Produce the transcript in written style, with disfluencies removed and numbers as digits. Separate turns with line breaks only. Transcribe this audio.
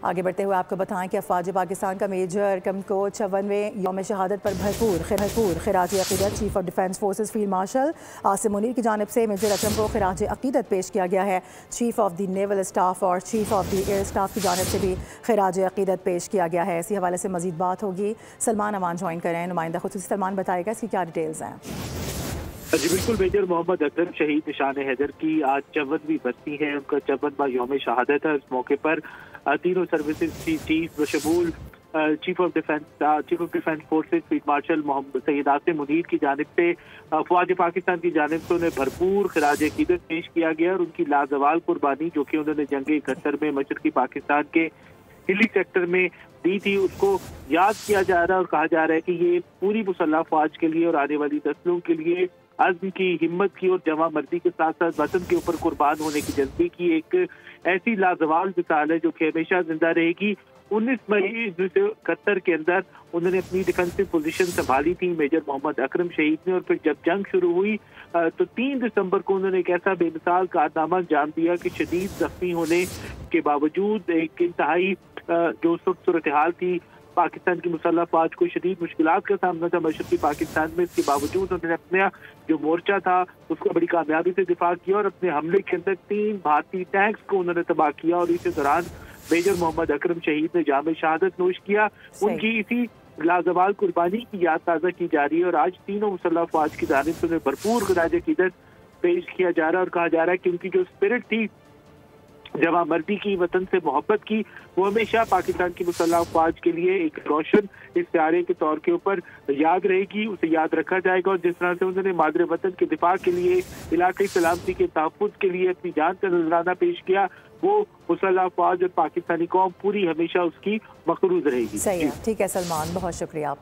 आगे बढ़ते हुए आपको बताएं कि अफवाज पाकिस्तान का मेजर कम कोच 56वें यौम शहादत पर भरपूर खिराज अकीदत chief of defence forces field martial Asim Munir की जानिब से मेजर अकरम को खिराज अकीदत पेश किया गया है। Chief of the naval staff और chief of the air staff की जानिब से भी खिराज अकीदत पेश किया गया है। इसी हवाले से मजीद बात होगी। सलमान अमान ज्वाइन करें, नुमाइंदा खुसूसी सलमान बताएगा इसकी क्या डिटेल्स हैं।
जी बिल्कुल, मेजर मोहम्मद अकरम शहीद निशान हैदर की आज 54वीं बरसी है। उनका 54वां यौम शहादत है। इस मौके पर तीनों सर्विसेज चीफ बशमूल chief of defence forces field marshal Muhammad Syed Asim Munir की जानिब से अफवाज पाकिस्तान की जानिब से उन्हें भरपूर खिराज अकीदत पेश किया गया और उनकी लाजवाल कुर्बानी जो कि उन्होंने जंग 71 में मशरकी पाकिस्तान के हिली सेक्टर में दी थी, उसको याद किया जा रहा है और कहा जा रहा है कि ये पूरी मुसल्लह फौज के लिए और आने वाली नस्लों के लिए अज़्म की, हिम्मत की और जमा मर्दी के साथ साथ वतन के ऊपर कुर्बान होने की जज्बे की एक ऐसी लाजवाल मिसाल है जो कि हमेशा जिंदा रहेगी। 19 मई 1971 के अंदर उन्होंने अपनी डिफेंसिव पोजीशन संभाली थी मेजर मोहम्मद अकरम शहीद ने, और फिर जब जंग शुरू हुई तो 3 दिसंबर को उन्होंने एक ऐसा बेमिसाल कारनामा अंजाम दिया कि शदीद जख्मी होने के बावजूद एक इंतहाई जो सूरत हाल थी पाकिस्तान की मुसल्लह फौज को शदीद मुश्किलात का सामना था मशरकी पाकिस्तान में, इसके बावजूद उन्होंने अपना जो मोर्चा था उसको बड़ी कामयाबी से दिफा किया और अपने हमले के अंदर 3 भारतीय टैंक्स को उन्होंने तबाह किया और इसी दौरान मेजर मोहम्मद अकरम शहीद ने जाम शहादत नोश किया। उनकी इसी लाजवाल कुर्बानी की याद ताज़ा की जा रही है और आज तीनों मुसल्लह फौज की जानिब से उन्हें भरपूर खिराज अकीदत पेश किया जा रहा है और कहा जा रहा है कि उनकी जो स्पिरिट थी जमा मर्दी की, वतन से मोहब्बत की, वो हमेशा पाकिस्तान की मुसल्लह फौज के लिए एक रोशन इस्तारे के तौर के ऊपर याद रहेगी, उसे याद रखा जाएगा। और जिस तरह से उन्होंने मादरे वतन के दिफा के लिए, इलाके सलामती के तहफ़्फ़ुज़ के लिए अपनी जान का नजराना पेश किया, वो मुसल्लह फौज और पाकिस्तानी कौम पूरी हमेशा उसकी मक़रूज़ रहेगी।
सही है, ठीक है सलमान, बहुत शुक्रिया।